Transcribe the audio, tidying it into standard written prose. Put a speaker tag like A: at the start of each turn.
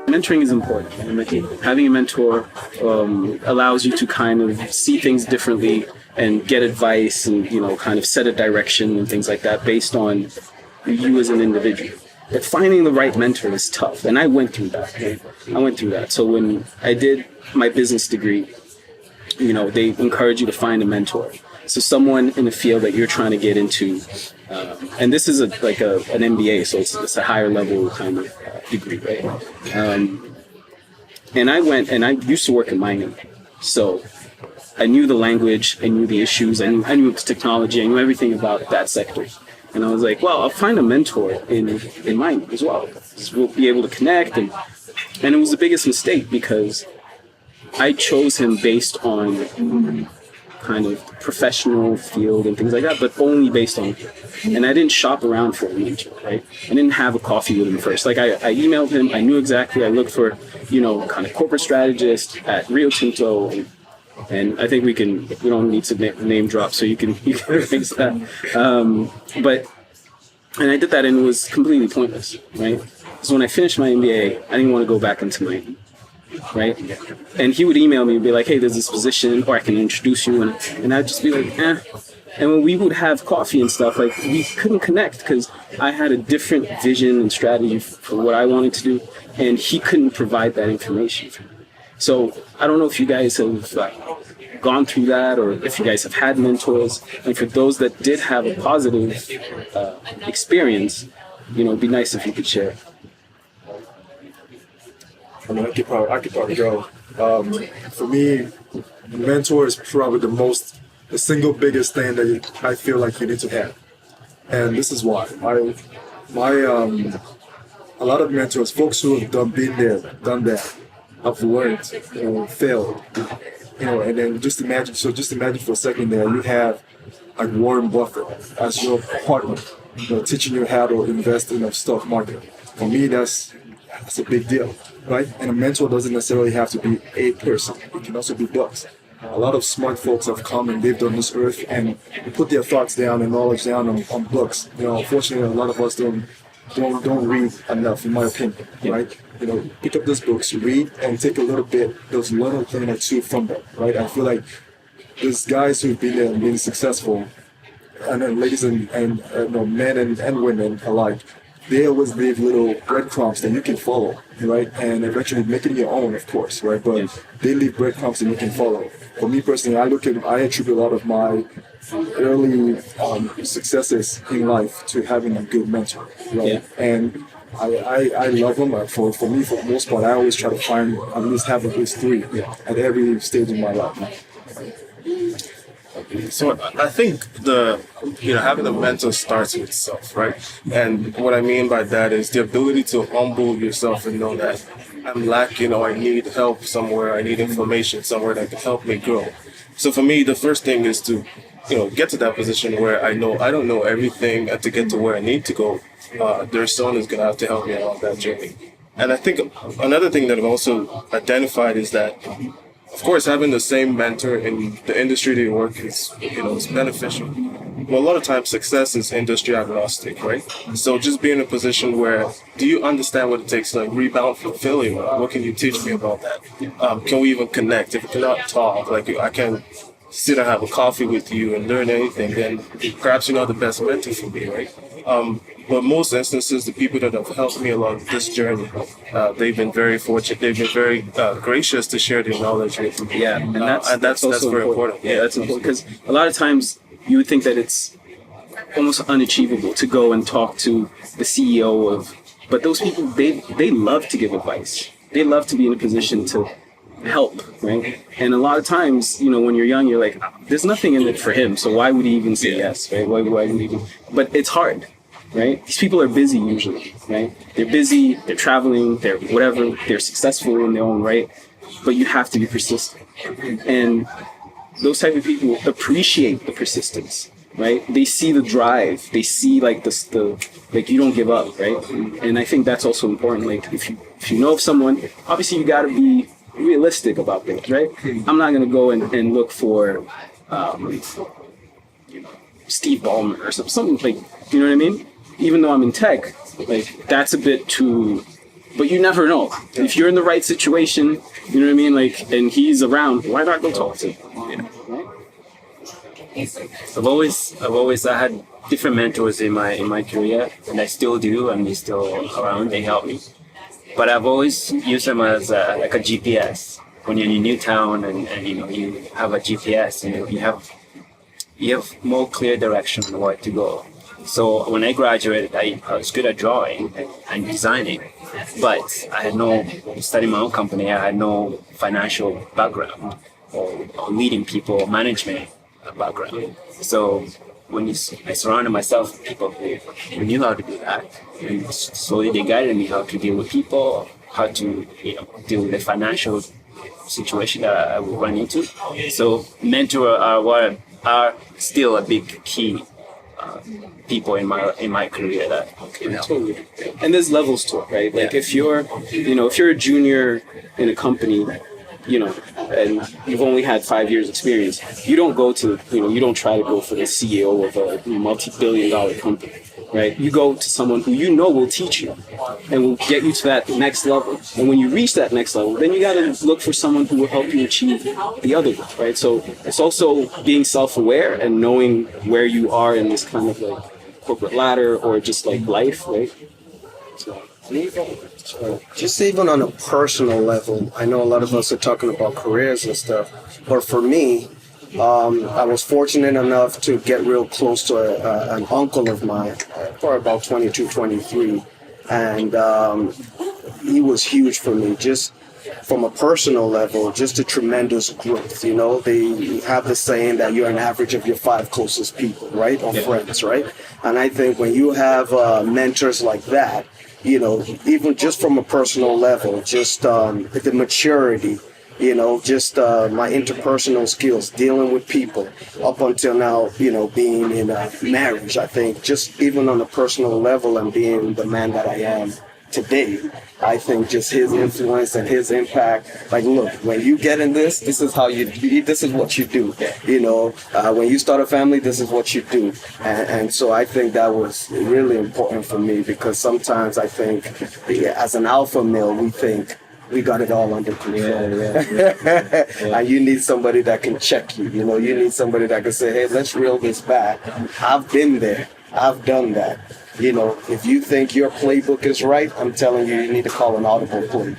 A: Mentoring is important. Having a mentor allows you to kind of see things differently and get advice and, kind of set a direction and things like that based on you as an individual. But finding the right mentor is tough. And I went through that. Right? I went through that. So when I did my business degree, they encourage you to find a mentor. So someone in the field that you're trying to get into, and this is like an MBA, so it's a higher level kind of degree, right? And I went, and I used to work in mining, so I knew the language, I knew the issues, I knew technology, I knew everything about that sector. And I was like, well, I'll find a mentor in mining as well. We'll be able to connect, and it was the biggest mistake because I chose him based on kind of professional field and things like that, but only based on him. And I didn't shop around for a mentor, right? I didn't have a coffee with him first. Like I emailed him, I knew exactly, I looked for, kind of corporate strategist at Rio Tinto, and I think we don't need to name drop, so you can fix that. And I did that, and it was completely pointless, right? So when I finished my MBA, I didn't want to go back into mining. Right? And he would email me and be like, hey, there's this position, or I can introduce you. And I'd just be like, eh. And when we would have coffee and stuff, like, we couldn't connect because I had a different vision and strategy for what I wanted to do. And he couldn't provide that information for me. So I don't know if you guys have gone through that, or if you guys have had mentors. And for those that did have a positive experience, it'd be nice if you could share.
B: I could probably go. For me, mentor is probably the single biggest thing that I feel like you need to have, and this is why. A lot of mentors, folks who have been there, done that, have learned, failed, and then just imagine for a second there, you have like Warren Buffett as your partner, teaching you how to invest in the stock market. For me, that's a big deal. Right? And a mentor doesn't necessarily have to be a person. It can also be books. A lot of smart folks have come and lived on this earth and put their thoughts down and knowledge down on books. Unfortunately, a lot of us don't read enough, in my opinion. Right? Pick up those books, read, and take a little bit, learn a thing or two from them. Right? I feel like there's guys who've been there and been successful, and then ladies and men and women alike. They always leave little breadcrumbs that you can follow, right? And eventually make it your own, of course, right? But they leave breadcrumbs that you can follow. For me personally, I attribute a lot of my early successes in life to having a good mentor, right? Yeah. And I love them. For me, for the most part, I always try to find at least three at every stage in my life.
C: So I think having a mentor starts with self, right? And what I mean by that is the ability to humble yourself and know that I'm lacking, or I need help somewhere, I need information somewhere that can help me grow. So for me, the first thing is to, get to that position where I know I don't know everything, and to get to where I need to go, there's someone who's going to have to help me along that journey. And I think another thing that I've also identified is that, of course, having the same mentor in the industry that you work is, is beneficial. But a lot of times success is industry agnostic, right? So just be in a position where, do you understand what it takes to rebound from failure? What can you teach me about that? Can we even connect? If we cannot talk, I can sit and have a coffee with you and learn anything, then perhaps you're not the best mentor for me, right? But most instances, the people that have helped me along this journey, they've been very fortunate. They've been very gracious to share their knowledge with me.
A: Yeah, and that's
C: very important.
A: Yeah, that's important because a lot of times you would think that it's almost unachievable to go and talk to the CEO but those people, they love to give advice. They love to be in a position to help, right? And a lot of times, when you're young, you're like, there's nothing in it for him, so why would he even say yes, right? Why would he even? But it's hard. Right? These people are busy usually, right? They're busy, they're traveling, they're whatever, they're successful in their own right, but you have to be persistent. And those type of people appreciate the persistence, right? They see the drive, they see the you don't give up, right? And I think that's also important. Like if you know of someone, obviously you gotta be realistic about things, right? I'm not gonna go and look for Steve Ballmer or something like, you know what I mean? Even though I'm in tech, that's a bit too But you never know. If you're in the right situation, you know what I mean? Like, and he's around, why not go talk to him?
D: I had different mentors in my career, and I still do, and they're still around. They help me, but I've always used them as like a GPS. When you're in a new town and you have a GPS, and you have more clear direction on where to go. So when I graduated, I was good at drawing and designing, but I had no studying my own company. I had no financial background or leading people, management background. So I surrounded myself with people who knew how to do that, and slowly they guided me how to deal with people, how to deal with the financial situation that I would run into. So mentor are still a big key people in my career that can help.
A: Totally. And there's levels to it, right? Like if you're a junior in a company, and you've only had 5 years experience, you don't try to go for the CEO of a multi-billion-dollar company, right? You go to someone who will teach you and will get you to that next level. And when you reach that next level, then you got to look for someone who will help you achieve the other one, right? So it's also being self-aware and knowing where you are in this kind of like corporate ladder or just like life, right? So,
E: just even on a personal level, I know a lot of us are talking about careers and stuff, but for me, I was fortunate enough to get real close to an uncle of mine for about 22, 23, and he was huge for me, just from a personal level, just a tremendous growth. They have the saying that you're an average of your 5 closest people, right, or friends, right? And I think when you have mentors like that, even just from a personal level, just the maturity, just my interpersonal skills, dealing with people, up until now, being in a marriage, I think just even on a personal level and being the man that I am today, I think just his influence and his impact, like, look, when you get in this is what you do. When you start a family, this is what you do. And so I think that was really important for me, because sometimes I think as an alpha male, we think we got it all under control. Yeah. And you need somebody that can check you. You need somebody that can say, hey, let's reel this back. I've been there. I've done that. If you think your playbook is right, I'm telling you, you need to call an audible play.